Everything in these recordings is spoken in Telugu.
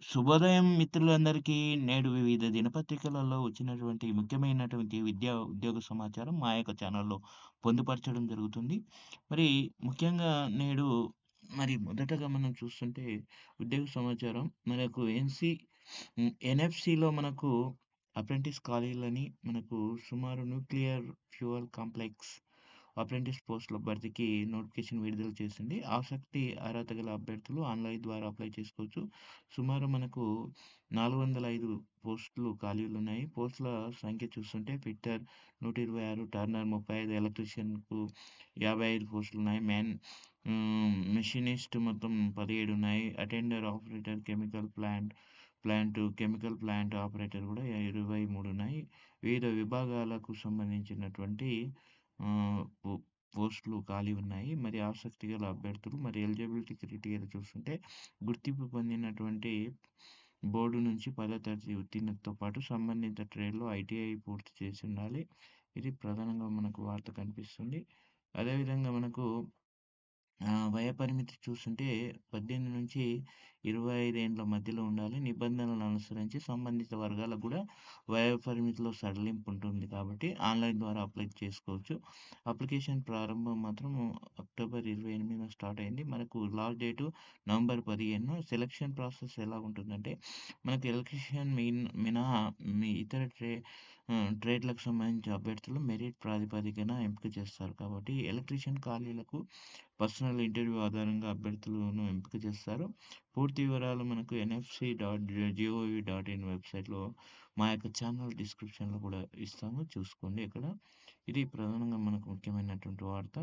శుభోదయం మిత్రులందరికీ. నేడు వివిధ దినపత్రికలలో వచ్చినటువంటి ముఖ్యమైనటువంటి ఉద్యోగ సమాచారం మా యొక్క ఛానల్‌లో పొందుపరచడం జరుగుతుంది. మరి ముఖ్యంగా నేడు మొదటగా మనం చూస్తుంటే ఉద్యోగ సమాచారం మనకు ఎన్ఎఫ్‌సిలో మనకు అప్రెంటిస్ ఖాళీలని మనకు సుమారు న్యూక్లియర్ ఫ్యూయల్ కాంప్లెక్స్ అప్రెంటిస్ పోస్టుల భర్తీకి నోటిఫికేషన్ విడుదల చేసింది. ఆసక్తి, అర్హత గల అభ్యర్థులు ఆన్‌లైన్ ద్వారా అప్లై చేసుకోవచ్చు. సుమారు మనకు 405 పోస్టులు ఖాళీలున్నాయి. పోస్టుల సంఖ్య చూస్తుంటే ఫిట్టర్ 126, టర్నర్ 35, ఎలక్ట్రీషియన్‌కు 55 పోస్టులున్నాయి. మెషినిస్ట్ మొత్తం 17 ఉన్నాయి. Attender, operator, chemical plant operator కూడా 23 ఉన్నాయి. వివిధ విభాగాలకు సంబంధించినటువంటి పో పోస్టులు ఖాళీ ఉన్నాయి. మరి ఆసక్తి గల అభ్యర్థులు ఎలిజిబిలిటీ క్రైటీరియా చూస్తుంటే గుర్తింపు పొందినటువంటి బోర్డు నుంచి 10వ తరగతి ఉత్తీర్ణతతో పాటు సంబంధిత ట్రేడ్‌లో ఐటీఐ పూర్తి చేసి ఉండాలి. ఇది ప్రధానంగా మనకు వార్త కనిపిస్తుంది. అదేవిధంగా మనకు వయోపరిమితి చూస్తుంటే 18-25 ఏండ్ల మధ్యలో ఉండాలి. నిబంధనలను అనుసరించి సంబంధిత వర్గాలకు కూడా వయోపరిమితిలో సడలింపు ఉంటుంది కాబట్టి ఆన్‌లైన్ ద్వారా అప్లై చేసుకోవచ్చు. అప్లికేషన్ ప్రారంభం మాత్రం అక్టోబర్ 28న స్టార్ట్ అయింది. మనకు last date November 15. Selection process ఎలా ఉంటుందంటే మనకు ఎలక్ట్రీషియన్ మినహా ఇతర ట్రేడ్‌లకు సంబంధించిన అభ్యర్థులు మెరిట్ ప్రాతిపదికన ఎంపిక చేస్తారు. కాబట్టి ఎలక్ట్రీషియన్ ఖాళీలకు పర్సనల్ ఇంటర్వ్యూ ఆధారంగా అభ్యర్థులను ఎంపిక చేస్తారు. పూర్తి వివరాలు మనకు nfc.gov.in వెబ్‌సైట్‌లో మా యొక్క ఛానల్ డిస్క్రిప్షన్‌లో కూడా ఇస్తాము. చూసుకోండి ఇక్కడ. ఇది ప్రధానంగా మనకు ముఖ్యమైనటువంటి వార్త.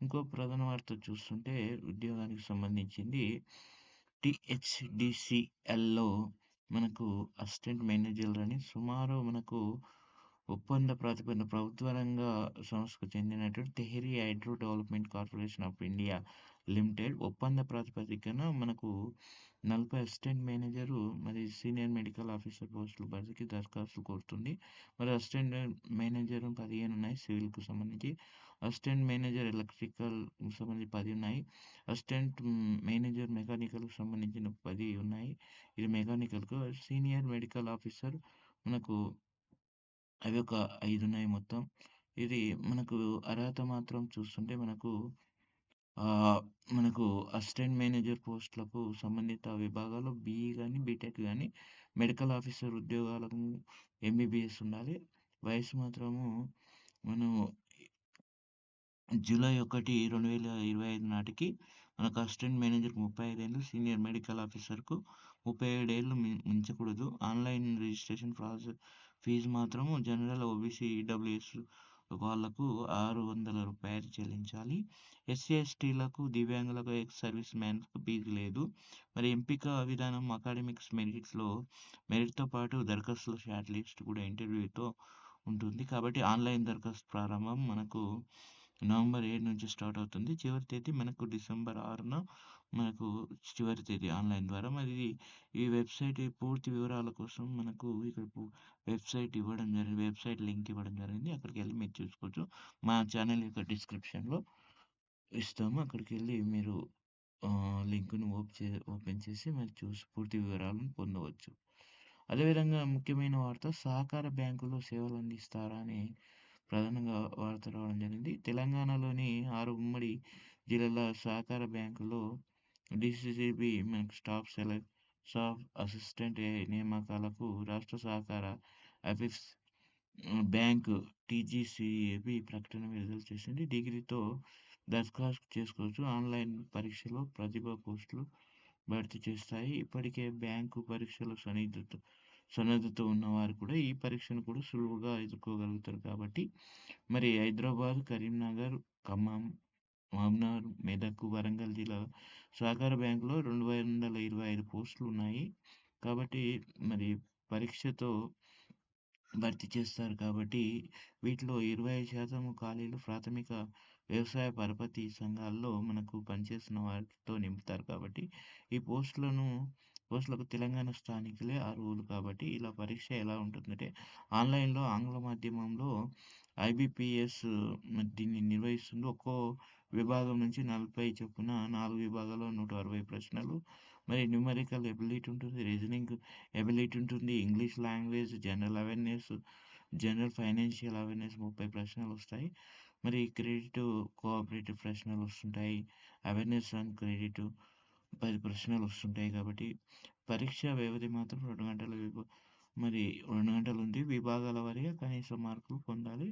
ఇంకో ప్రధాన వార్త చూస్తుంటే ఉద్యోగానికి సంబంధించింది. టీహెచ్‌డీసీఎల్‌లో మనకు అసిస్టెంట్ మేనేజర్‌లని సుమారు మనకు ఒప్పంద ప్రాతిపదికన ప్రభుత్వ రంగ సంస్థకు చెందినటువంటి Tehri hydro development corporation of India limited ఒప్పంద ప్రాతిపదికన మనకు 40 assistant manager senior medical officer పోస్టుల భర్తీకి దరఖాస్తులు కోరుతుంది. అసిస్టెంట్ మేనేజర్ 15 ఉన్నాయి సివిల్‌కు సంబంధించి. అసిస్టెంట్ మేనేజర్ ఎలక్ట్రికల్ సంబంధించి 10 ఉన్నాయి. అసిస్టెంట్ మేనేజర్ మెకానికల్‌కి సంబంధించిన 10 ఉన్నాయి. ఇది మెకానికల్‌కు. సీనియర్ మెడికల్ ఆఫీసర్ మనకు అవి ఒక 5 ఉన్నాయి మొత్తం. ఇది మనకు అర్హత మాత్రం చూస్తుంటే ఆహ్, మనకు అసిస్టెంట్ మేనేజర్ పోస్టులకు సంబంధిత విభాగాల్లో బీఈ గాని, బీటెక్ గాని, మెడికల్ ఆఫీసర్ ఉద్యోగాలకు ఎంబీబీఎస్ ఉండాలి. వయసు మాత్రము మనం జూలై 1, 2025 నాటికి మనకు అసిస్టెంట్ మేనేజర్‌కి 35 ఏళ్ళు, సీనియర్ మెడికల్ ఆఫీసర్‌కు 37 ఏళ్ళు మించకూడదు. ఆన్‌లైన్ రిజిస్ట్రేషన్ ఫీజు మాత్రము జనరల్, ఓబీసీ, ఈడబ్ల్యూఎస్ వాళ్ళకు రూ. 600 చెల్లించాలి. ఎస్సీ, ఎస్టీలకు, దివ్యాంగులకు, ఎక్స్ సర్వీస్ మ్యాన్స్‌కు ఫీజు లేదు. ఎంపిక విధానం అకాడమిక్స్ మెరిట్‌తో పాటు దరఖాస్తుల షార్ట్ లిస్ట్ కూడా ఇంటర్వ్యూతో ఉంటుంది. కాబట్టి ఆన్‌లైన్ దరఖాస్తు ప్రారంభం మనకు నవంబర్ 7 నుంచి స్టార్ట్ అవుతుంది. చివరి తేదీ మనకు డిసెంబర్ 6న చివరి తేదీ ఆన్‌లైన్ ద్వారా. ఈ వెబ్‌సైట్ పూర్తి వివరాల కోసం మనకు ఇక్కడ వెబ్‌సైట్ లింక్ ఇవ్వడం జరిగింది. అక్కడికెళ్ళి మీరు చూసుకోవచ్చు. మా ఛానల్ యొక్క డిస్క్రిప్షన్‌లో ఇస్తాము. అక్కడికెళ్ళి మీరు లింక్‌ని ఓపెన్ చేసి చూసి పూర్తి వివరాలను పొందవచ్చు. అదేవిధంగా ముఖ్యమైన వార్త, సహకార బ్యాంకులో సేవలు అందిస్తారా అని ప్రధానంగా వార్త రావడం జరిగింది. తెలంగాణలోని 6 ఉమ్మడి జిల్లాల సహకార బ్యాంకుల్లో డీసీసీబీ మనకు స్టాఫ్ అసిస్టెంట్ నియామకాలకు రాష్ట్ర సహకార అపీక్స్ బ్యాంక్ టీజీసీబీ ప్రకటన విడుదల చేసింది. డిగ్రీతో దరఖాస్తు చేసుకోవచ్చు. ఆన్‌లైన్ పరీక్షలో ప్రతిభ పోస్టులు భర్తీ చేస్తాయి. ఇప్పటికే బ్యాంకు పరీక్షల సన్నద్ధత ఉన్నవారు కూడా ఈ పరీక్షను కూడా సులువుగా ఎదుర్కోగలుగుతారు కాబట్టి హైదరాబాద్, కరీంనగర్, ఖమ్మం, మహబూబ్‌నగర్, మెదక్, వరంగల్ జిల్లా సహకార బ్యాంకులో 225 పోస్టులు ఉన్నాయి. కాబట్టి పరీక్షతో భర్తీ చేస్తారు కాబట్టి వీటిలో 25% ఖాళీలు ప్రాథమిక వ్యవసాయ పరపతి సంఘాల్లో మనకు పనిచేస్తున్న వారితో నింపుతారు కాబట్టి ఈ పోస్టులకు తెలంగాణ స్థానికులే అర్హులు కాబట్టి ఇలా పరీక్ష ఎలా ఉంటుందంటే ఆన్‌లైన్‌లో ఆంగ్ల మాధ్యమంలో ఐబీపీఎస్ దీన్ని నిర్వహిస్తుంది. ఒక్కో విభాగం నుంచి 40 చొప్పున 4 విభాగాల్లో 160 ప్రశ్నలు మరి న్యూమరికల్ ఎబిలిటీ ఉంటుంది, రీజనింగ్ ఎబిలిటీ ఉంటుంది, English language, general awareness, general financial awareness 30 ప్రశ్నలొస్తాయి. మరి క్రెడిట్, కోఆపరేటివ్ ప్రశ్నలొస్తుంటాయి. అవేర్‌నెస్ అండ్ క్రెడిట్ 10 ప్రశ్నలొస్తుంటాయి కాబట్టి పరీక్ష వ్యవధి మాత్రం 2 గంటలు మరి 2 గంటలుంది. విభాగాల వారీగా కనీస మార్కులు పొందాలి.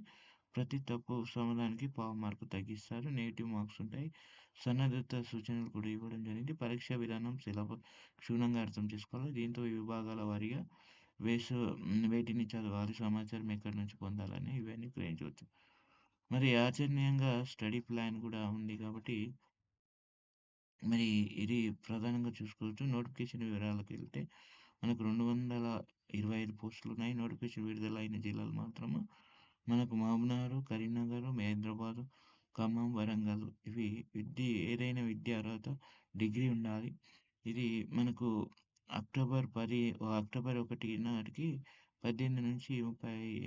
ప్రతి తప్పు సమాధానానికి పావు మార్కు తగ్గిస్తారు. నెగెటివ్ మార్క్స్ ఉంటాయి. సన్నద్ధత సూచనలు కూడా ఇవ్వడం జరిగింది. పరీక్షా విధానం సిలబస్ క్షుణ్ణంగా అర్థం చేసుకోవాలి. దీంతో ఈ విభాగాల వారీగా వేటిని చదవాలి, సమాచారం ఎక్కడి నుంచి పొందాలని ఇవన్నీ గ్రహించవచ్చు. మరి ఆచరణీయంగా స్టడీ ప్లాన్ కూడా ఉంది కాబట్టి మరి ఇది ప్రధానంగా చూసుకోవచ్చు. నోటిఫికేషన్ వివరాలకెళ్తే మనకు 225 పోస్టులున్నాయి. నోటిఫికేషన్ విడుదలైన జిల్లాలు మాత్రము మనకు మహబూబ్‌నగర్, కరీంనగర్, మహేంద్రాబాద్, ఖమ్మం, వరంగల్. ఇవి ఏదైనా విద్యా అర్హత డిగ్రీ ఉండాలి. ఇది మనకు అక్టోబర్ 1 నాటికి 18-30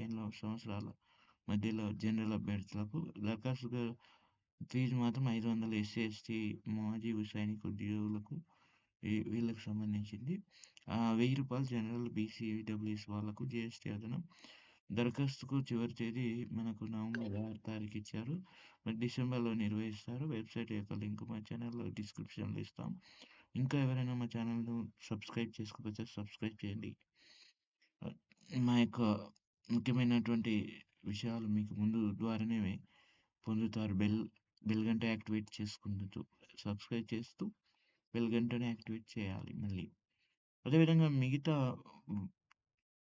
ఏళ్ల సంవత్సరాల మధ్యలో జనరల్ అభ్యర్థులకు దరఖాస్తుగా ఫీజు మాత్రం 500 ఎస్సీ, ఎస్టీ, మాజీ సైనిక ఉద్యోగులకు వీళ్ళకి సంబంధించింది. రూ. 1000 జనరల్, బీసీ, ఈడబ్ల్యూఎస్ వాళ్ళకు జీఎస్టీ అదనం. దరఖాస్తుకు చివరి తేదీ మనకు నవంబర్ 6 తారీఖు ఇచ్చారు. మరి డిసెంబర్‌లో నిర్వహిస్తారు. వెబ్‌సైట్ యొక్క లింక్ మా ఛానెల్‌లో డిస్క్రిప్షన్‌లో ఇస్తాం. ఇంకా ఎవరైనా మా ఛానెల్‌ను సబ్స్క్రైబ్ చేసుకోకపోతే సబ్స్క్రైబ్ చేయండి. మా యొక్క ముఖ్యమైనటువంటి విషయాలు మీకు ముందు ద్వారానే పొందుతారు. బెల్ గంట యాక్టివేట్ చేసుకుంటూ సబ్స్క్రైబ్ చేస్తూ బెల్ గంటని యాక్టివేట్ చేయాలి మళ్ళీ. అదేవిధంగా మిగతా హ్మ్,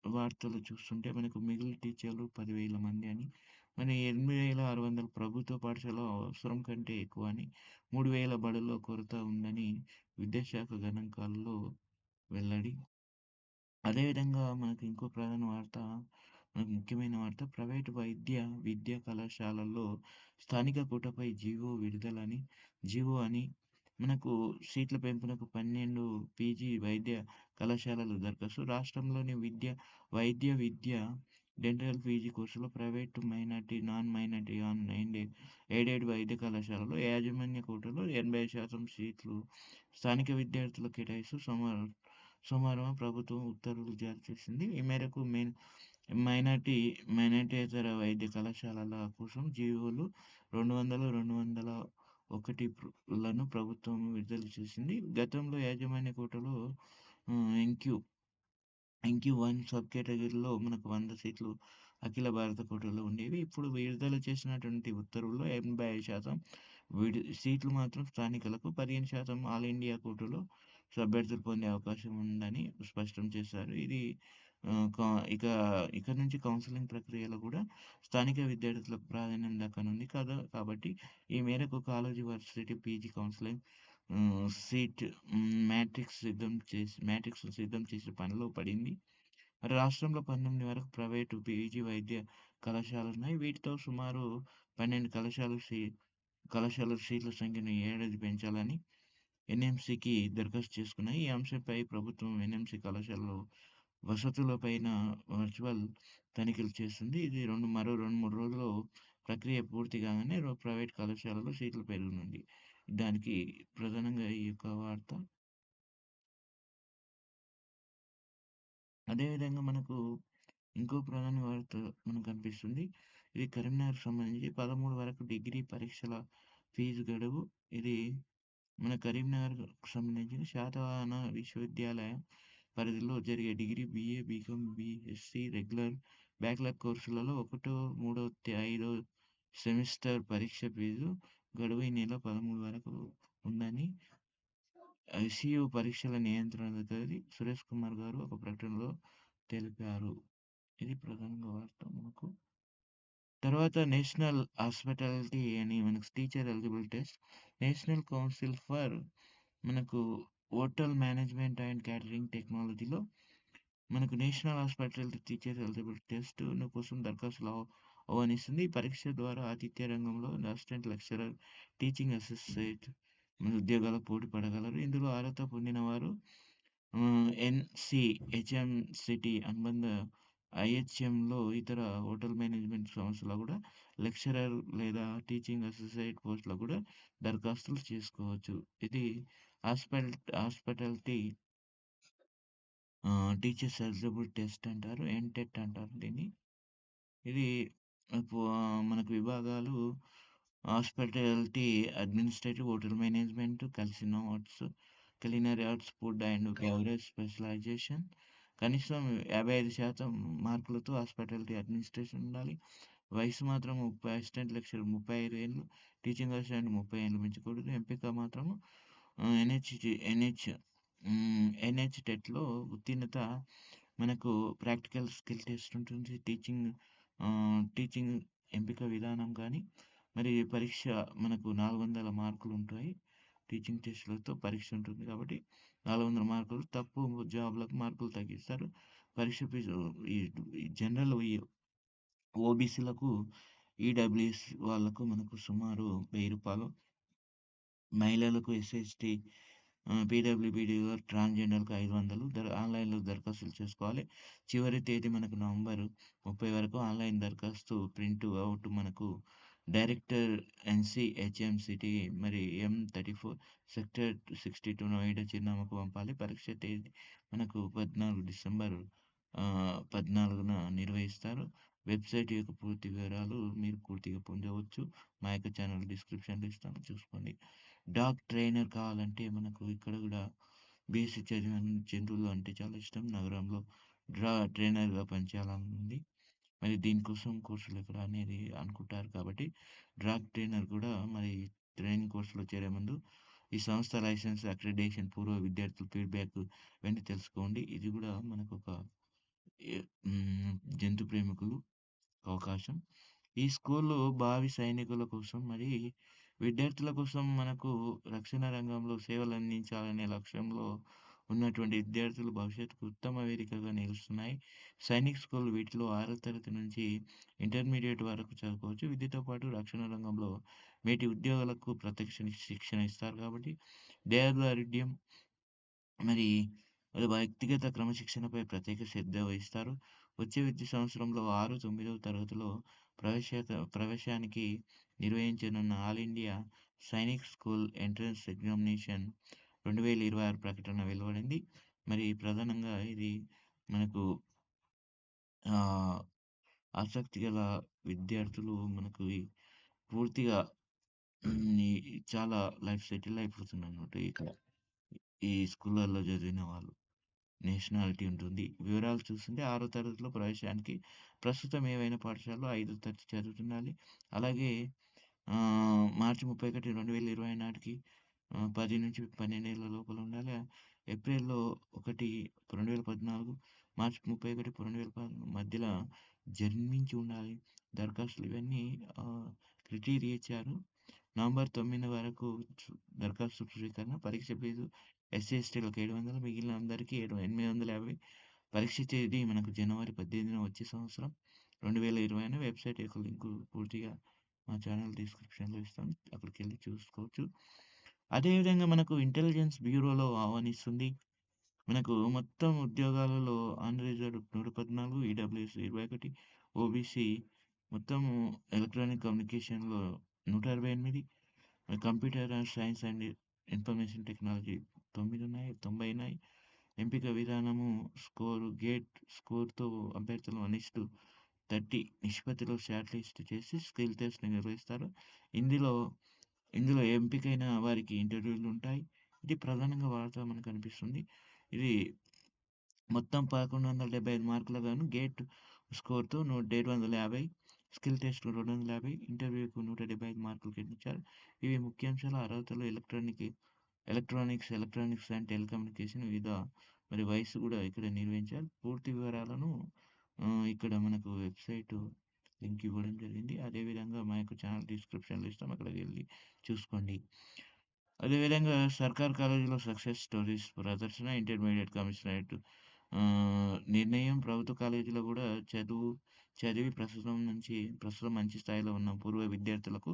వార్తలు చూస్తుంటే మనకు మిగిలిన టీచర్లు 10,000 మంది అని, మన 8,600 ప్రభుత్వ పాఠశాలలో అవసరం కంటే ఎక్కువ అని, 3,000 బడుల్లో కొరత ఉందని విద్యాశాఖ గణాంకాల్లో వెల్లడి. అదేవిధంగా మనకి ఇంకో ప్రధాన వార్త, మనకు ముఖ్యమైన వార్త ప్రైవేటు విద్యా కళాశాలల్లో స్థానిక కోటాపై జీవో అని మనకు సీట్ల పెంపునకు 12 పీజీ వైద్య కళాశాలలు దరఖాస్తు. రాష్ట్రంలోని విద్య, డెంటల్ పీజీ కోర్సులో private, minority, non minority, aided వైద్య కళాశాలలో యాజమాన్య కోటాలో 80% సీట్లు స్థానిక విద్యార్థులకు కేటాయిస్తూ సోమవారం ప్రభుత్వం ఉత్తర్వులు జారీ చేసింది. ఈ మేరకు మైనార్టీయేతర వైద్య కళాశాలల కోసం జీవోలు 200, 201 లను ప్రభుత్వం విడుదల చేసింది. గతంలో యాజమాన్య కోటాలో ఎంక్యూ 1 సబ్ కేటగిరీలో మనకు 100 సీట్లు అఖిల భారత కోటాలో ఉండేవి. ఇప్పుడు విడుదల చేసినటువంటి ఉత్తర్వుల్లో 85% సీట్లు మాత్రం స్థానికులకు, 15% ఆల్ ఇండియా కోటాలో అభ్యర్థులు పొందే అవకాశం ఉందని స్పష్టం చేశారు. ఇది ఆహ్, కా ఇక ఇక నుంచి కౌన్సెలింగ్ ప్రక్రియలో కూడా స్థానిక విద్యార్థులకు ప్రాధాన్యం దక్కనుంది కాబట్టి ఈ మేరకు college, varsity PG counselling seat matrix సిద్ధం చేసే పనిలో పడింది. రాష్ట్రంలో 19 వరకు ప్రైవేటు పీజీ వైద్య కళాశాలలున్నాయి. వీటితో సుమారు 12 కళాశాలల సీట్ల సంఖ్యను ఏడాది పెంచాలని ఎన్ఎంసీకి దరఖాస్తు చేసుకున్నాయి. ఈ అంశంపై ప్రభుత్వం ఎన్ఎంసీ కళాశాలలో వసతులపైన వర్చువల్ తనిఖీలు చేస్తుంది. ఇది మరో 2, 3 రోజుల్లో ప్రక్రియ పూర్తి కాగానే ప్రైవేట్ కళాశాలలో సీట్లు పెరగనుంది. దానికి ప్రధానంగా ఈ యొక్క వార్త. అదేవిధంగా మనకు ఇంకో ప్రధాన వార్త మనకు కనిపిస్తుంది. ఇది కరీంనగర్‌కి సంబంధించి 13 వరకు డిగ్రీ పరీక్షల ఫీజు గడువు. ఇది మన కరీంనగర్‌కు సంబంధించిన శాతవాహన విశ్వవిద్యాలయం పరిధిలో జరిగే degree, BA, BCom, BSc regular, backlog కోర్సులలో 1, 3, 5 సెమిస్టర్ పరీక్ష ఫీజు గడువు ఈ నెల 13 వరకు ఉందని ఐసీయూ పరీక్షల నియంత్రణాధికారి సురేష్ కుమార్ గారు ఒక ప్రకటనలో తెలిపారు. ఇది ప్రధానంగా వార్త మనకు. తర్వాత నేషనల్ హాస్పిటాలిటీ అని మనకు teacher eligible test. National council for మనకు హోటల్ మేనేజ్మెంట్ అండ్ క్యాటరింగ్ టెక్నాలజీలో మనకు national hospitality teacher eligible test కోసం దరఖాస్తులు ఆహ్వానిస్తుంది. ఈ పరీక్ష ద్వారా ఆతిథ్య రంగంలో అసిస్టెంట్ లెక్చరర్, టీచింగ్ అసోసియేట్ ఉద్యోగాలకు పోటీ పడగలరు. ఇందులో అర్హత పొందిన వారు హెచ్ఎంసిటీ అనుబంధ ఐహెచ్ఎంలో ఇతర హోటల్ మేనేజ్మెంట్ సంస్థలో కూడా లెక్చరర్ లేదా టీచింగ్ అసోసియేట్ పోస్టులో కూడా దరఖాస్తులు చేసుకోవచ్చు. ఇది హాస్పల్ హాస్పిటాలిటీ టీచర్స్ ఎలిజిబుల్ టెస్ట్ అంటారు. ఎన్‌టెట్ అంటారు దీన్ని. ఇది మనకు విభాగాలు hospitality, administrative, hotel management, casino arts, culinary arts, food and beverage specialisation. కనీసం 55% మార్కులతో హాస్పిటాలిటీ అడ్మినిస్ట్రేషన్ ఉండాలి. వయసు మాత్రం 30, అసిస్టెంట్ లెక్చరర్ 35 ఏళ్ళు, టీచింగ్ అసిస్టెంట్ 30 ఏళ్ళు మించకూడదు. ఎంపిక మాత్రం ఎన్‌హెచ్ టెట్‌లో ఉత్తీర్ణత. మనకు ప్రాక్టికల్ స్కిల్ టెస్ట్ ఉంటుంది. టీచింగ్ ఎంపిక విధానం కానీ, మరి పరీక్ష మనకు 400 మార్కులుంటాయి. టీచింగ్ టెస్ట్‌లతో పరీక్ష ఉంటుంది కాబట్టి 400 మార్కులు. తప్పు జవాబులకు మార్కులు తగ్గిస్తారు. పరీక్ష ఫీజు ఈ ఈ జనరల్ ఓబీసీలకు, ఈడబ్ల్యూఎస్ వాళ్ళకు మనకు సుమారు రూ. 1000. మహిళలకు ఎస్సీ, ఎస్టీ, పీడబ్ల్యూబీడీ, ట్రాన్స్‌జెండర్‌లకు 500. ఆన్‌లైన్‌లో దరఖాస్తులు చేసుకోవాలి. చివరి తేదీ మనకు నవంబర్ 30 వరకు. ఆన్‌లైన్ దరఖాస్తు ప్రింట్ ఔట్ మనకు డైరెక్టర్ ఎన్‌సీహెచ్ఎంసిటీ మరి ఎం34 సెక్టర్ 62 నోయిడా చిరునామాకు పంపాలి. పరీక్ష తేదీ మనకు 14 డిసెంబర్ 14న నిర్వహిస్తారు. వెబ్‌సైట్ యొక్క పూర్తి వివరాలు మీరు పూర్తిగా పొందవచ్చు. మా యొక్క ఛానల్ డిస్క్రిప్షన్‌లో ఇస్తాను చూసుకోండి. డాగ్ ట్రైనర్ కావాలంటే మనకు ఇక్కడ కూడా బీఎస్సీ చదివిన జంతువులు అంటే చాలా ఇష్టం. నగరంలో ట్రైనర్‌గా పనిచేయాలని ఉంది. మరి దీనికోసం కోర్సులు ఎక్కడ అనేది అనుకుంటారు కాబట్టి డాగ్ ట్రైనర్ కూడా మరి ట్రైనింగ్ కోర్సులో చేరే ముందు ఈ సంస్థ లైసెన్స్, అక్రిడిటేషన్, పూర్వ విద్యార్థుల ఫీడ్‌బ్యాక్ ఇవన్నీ తెలుసుకోండి. ఇది కూడా మనకొక ఎ జంతు ప్రేమికులు అవకాశం. ఈ స్కూలు భావి సైనికుల కోసం మరి విద్యార్థుల కోసం మనకు రక్షణ రంగంలో సేవలందించాలనే లక్ష్యంలో ఉన్నటువంటి విద్యార్థుల భవిష్యత్తుకు ఉత్తమ వేదికగా నిలుస్తున్నాయి. సైనిక్ స్కూల్ వీటిలో 6వ తరగతి నుంచి ఇంటర్మీడియేట్ వరకు చదువుకోవచ్చు. విద్యతో పాటు రక్షణ రంగంలో మేటి ఉద్యోగాలకు ప్రత్యక్ష శిక్షణ ఇస్తారు కాబట్టి దేహదారుఢ్యం మరి వ్యక్తిగత క్రమశిక్షణపై ప్రత్యేక శ్రద్ధ వహిస్తారు. వచ్చే విద్యా సంవత్సరంలో 6, 9వ తరగతిలో ప్రవేశానికి నిర్వహించనున్న all India Sainik school entrance examination 2026 ప్రకటన వెలువడింది. మరి ప్రధానంగా ఇది మనకు ఆహ్, ఆసక్తి గల విద్యార్థులు మనకు పూర్తిగా ఈ చాలా లైఫ్ సెటిల్ అయిపోతుందన్నమాట ఇక్కడ. ఈ స్కూళ్ళల్లో చదివిన వాళ్ళు. నేషనాలిటీ ఉంటుంది. వివరాలు చూస్తుంటే 6వ తరగతిలో ప్రవేశానికి ప్రస్తుతం ఏవైనా పాఠశాలలో 5వ తరగతి చదువుతుండాలి. అలాగే మార్చి 31, 2020 నాటికి 10-12 ఏళ్ల లోపల ఉండాలి. ఏప్రిల్‌లో 1, 2014, మార్చి 31, 2014 మధ్యలో జన్మించి ఉండాలి. దరఖాస్తులు ఇవన్నీ క్రైటీరియా ఇచ్చారు. నవంబర్ 9 వరకు దరఖాస్తు స్వీకరణ. పరీక్ష ఫీజు ఎస్సీ, ఎస్టీలకు 700, మిగిలిన అందరికీ 850. పరీక్ష తేదీ మనకు జనవరి 18న వచ్చే సంవత్సరం 2020. వెబ్‌సైట్ యొక్క లింకు పూర్తిగా మా ఛానల్ డిస్క్రిప్షన్‌లో ఇస్తాను. అక్కడికెళ్ళి చూసుకోవచ్చు. అదేవిధంగా మనకు ఇంటెలిజెన్స్ బ్యూరోలో ఆహ్వానిస్తుంది. మనకు మొత్తం ఉద్యోగాలలో అన్‌రిజర్వ్డ్ 114, ఈడబ్ల్యూఎస్ 21, ఓబీసీ మొత్తము ఎలక్ట్రానిక్ కమ్యూనికేషన్‌లో 168, computer science and information technology 9 ఉన్నాయి, 90 ఉన్నాయి. ఎంపిక విధానము గేట్ స్కోర్‌తో అభ్యర్థులు 1:30 నిష్పత్తిలో షార్ట్ లిస్ట్ చేసి స్కిల్ టెస్ట్ నిర్వహిస్తారు. ఇందులో ఇందులో ఎంపికైన వారికి ఇంటర్వ్యూలు ఉంటాయి. ఇది ప్రధానంగా వార్త మనకు కనిపిస్తుంది. ఇది మొత్తం 1175 మార్కులకు గాను గేట్ స్కోర్‌తో 750, స్కిల్ టెస్ట్‌లో 250, ఇంటర్వ్యూకు 175 మార్కులు కేటాయించారు. ఇవి ముఖ్యాంశాలు. అర్హతలు ఎలక్ట్రానిక్స్ అండ్ టెలికమ్యూనికేషన్ వివిధ మరి వయస్సు కూడా ఇక్కడ నిర్వహించారు. పూర్తి వివరాలను ఇక్కడ మనకు వెబ్‌సైటు లింక్ ఇవ్వడం జరిగింది. అదేవిధంగా మా యొక్క ఛానల్ డిస్క్రిప్షన్‌లో ఇస్తాం. అక్కడికి వెళ్లి చూసుకోండి. అదేవిధంగా సర్కారు కాలేజీలో సక్సెస్ స్టోరీస్ ప్రదర్శన, ఇంటర్మీడియేట్ కమిషనరేట్ నిర్ణయం. ప్రభుత్వ కాలేజీలో కూడా చదివి ప్రస్తుతం మంచి స్థాయిలో ఉన్న పూర్వ విద్యార్థులకు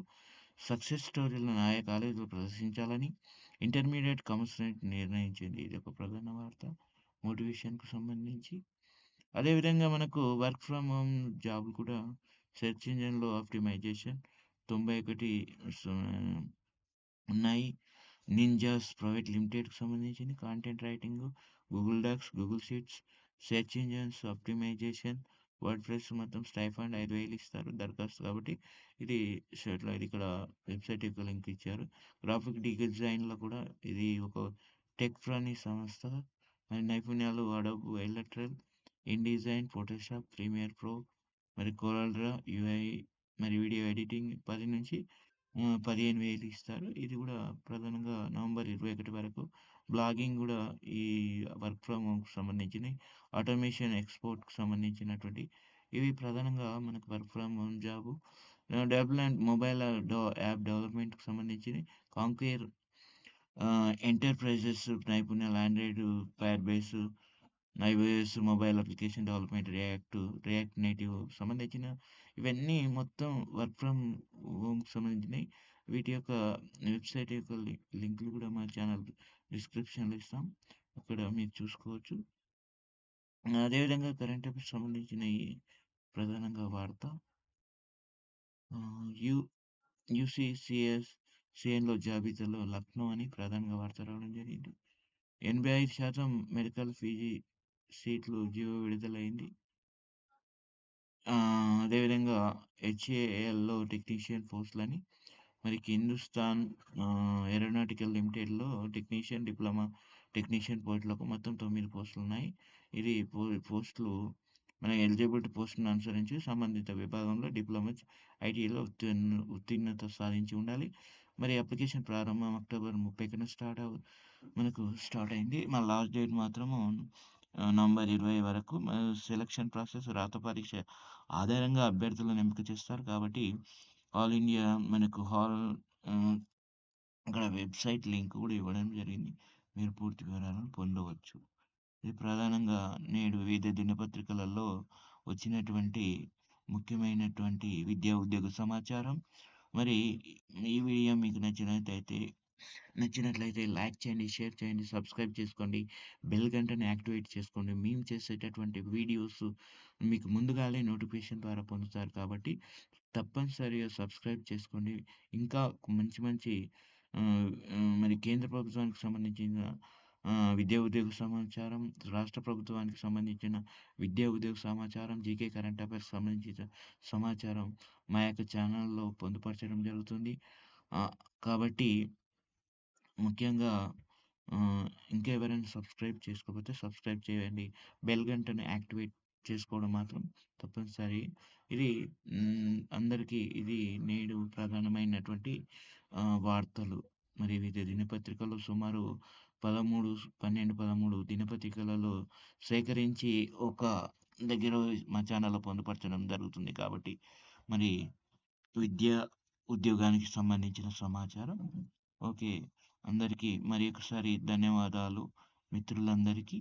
సక్సెస్ స్టోరీలను ఆయా కాలేజీలో ప్రదర్శించాలని ఇంటర్మీడియేట్ కమిషనరేట్ నిర్ణయించింది. ఇది ఒక ప్రధాన వార్త మోటివేషన్‌కు సంబంధించి. అదేవిధంగా మనకు వర్క్ ఫ్రమ్ హోమ్ జాబ్‌లు కూడా సెర్చ్ ఇంజిన్‌లో ఆప్టిమైజేషన్ 91 ఉన్నాయి. నింజాస్ ప్రైవేట్ లిమిటెడ్‌కి సంబంధించింది content writing, Google Docs, Google Sheets, search engines optimisation, WordPress మొత్తం స్టైఫండ్ 5,000 ఇస్తారు దరఖాస్తు కాబట్టి ఇది ఇది ఇక్కడ వెబ్‌సైట్ యొక్క లింక్ ఇచ్చారు. గ్రాఫిక్ డిజైన్‌లో కూడా ఇది ఒక టెక్ ఫ్రానీ సంస్థ. మరి నైపుణ్యాలు Adobe Illustrator, InDesign, Photoshop, Premiere Pro, మరి కోరల్‌డ్రా, యూఐ మరి వీడియో ఎడిటింగ్ 15,000 ఇస్తారు. ఇది గూడా ప్రధానంగా నవంబర్ 21 వరకు. బ్లాగింగ్ గూడా ఈ వర్క్ ఫ్రమ్ హోమ్‌కి సంబంధించినయి. ఆటోమేషన్ ఎక్స్‌పోర్ట్‌కి సంబంధించినటువంటి ఇవి ప్రధానంగా మనకు work from home job. Development mobile app డెవలప్‌మెంట్‌కి సంబంధించినయి. కాంక్వేర్ ఎంటర్‌ప్రైజెస్ నైపుణ్యాలు Android, fire base, iOS mobile application development, react native సంబంధించిన ఇవన్నీ మొత్తం వర్క్ ఫ్రమ్ హోమ్‌కి సంబంధించినయి. వీటి యొక్క వెబ్‌సైట్ యొక్క లింకులు కూడా మా ఛానల్ డిస్క్రిప్షన్‌లో ఇస్తాం. అక్కడ మీరు చూసుకోవచ్చు. అదేవిధంగా కరెంట్ అఫైర్స్ సంబంధించినయి ప్రధానంగా వాడతా. యు యూసీసీఎన్‌లో జాబితాలో లక్నో అని ప్రధానంగా వార్త రావడం జరిగింది. 85% మెడికల్ పీజీ సీట్లు జీవో విడుదలైంది. అదేవిధంగా హెచ్ఏఎల్‌లో టెక్నీషియన్ పోస్టులని మరి హిందుస్థాన్ ఏరోనాటికల్ లిమిటెడ్‌లో డిప్లొమా టెక్నీషియన్ పోస్టులకు మొత్తం 9 పోస్టులున్నాయి. ఇది పోస్టులు మన ఎలిజిబిలిటీ పోస్టులను అనుసరించి సంబంధిత విభాగంలో డిప్లొమా ఐటీలో ఉత్తీర్ణత సాధించి ఉండాలి. మరి అప్లికేషన్ ప్రారంభం అక్టోబర్ 30న స్టార్ట్ అయింది. మన లాస్ట్ డేట్ మాత్రము నవంబర్ 20 వరకు. సెలక్షన్ ప్రాసెస్ రాత పరీక్ష ఆధారంగా అభ్యర్థులను ఎంపిక చేస్తారు కాబట్టి ఆల్ ఇండియా మనకు ఆహ్, అక్కడ వెబ్‌సైట్ లింక్ కూడా ఇవ్వడం జరిగింది. మీరు పూర్తి వివరాలను పొందవచ్చు. ఇది ప్రధానంగా నేడు వివిధ దినపత్రికలలో వచ్చినటువంటి ముఖ్యమైనటువంటి విద్యా, ఉద్యోగ సమాచారం. మరి ఈ వీడియో మీకు నచ్చినట్లయితే లైక్ చేయండి, షేర్ చేయండి, సబ్స్క్రైబ్ చేసుకోండి. బెల్ గంటని యాక్టివేట్ చేసుకోండి. మేము చేసేటటువంటి వీడియోస్ మీకు ముందుగానే నోటిఫికేషన్ ద్వారా పొందుతారు కాబట్టి తప్పనిసరిగా సబ్స్క్రైబ్ చేసుకోండి. ఇంకా మంచి మంచి మరి కేంద్ర ప్రభుత్వానికి సంబంధించిన విద్యా ఉద్యోగ సమాచారం, రాష్ట్ర ప్రభుత్వానికి సంబంధించిన విద్యా ఉద్యోగ సమాచారం, జీకే కరెంట్ అఫైర్స్ సంబంధించిన సమాచారం మా యొక్క ఛానల్‌లో పొందుపరచడం జరుగుతుంది. ఆహ్, కాబట్టి ముఖ్యంగా ఆహ్, ఇంకా ఎవరైనా సబ్స్క్రైబ్ చేసుకోకపోతే సబ్స్క్రైబ్ చేయండి. బెల్ గంటని యాక్టివేట్ చేసుకోవడం మాత్రం తప్పనిసరి. ఇది అందరికీ ఇది నేడు ప్రధానమైనటువంటి వార్తలు. మరి వివిధ దినపత్రికలు సుమారు 13 దినపత్రికలలో సేకరించి ఒక దగ్గర మా ఛానల్‌లో పొందుపరచడం జరుగుతుంది కాబట్టి మరి విద్య, ఉద్యోగానికి సంబంధించిన సమాచారం. ఓకే. అందరికీ మరి ఒకసారి ధన్యవాదాలు మిత్రులందరికీ.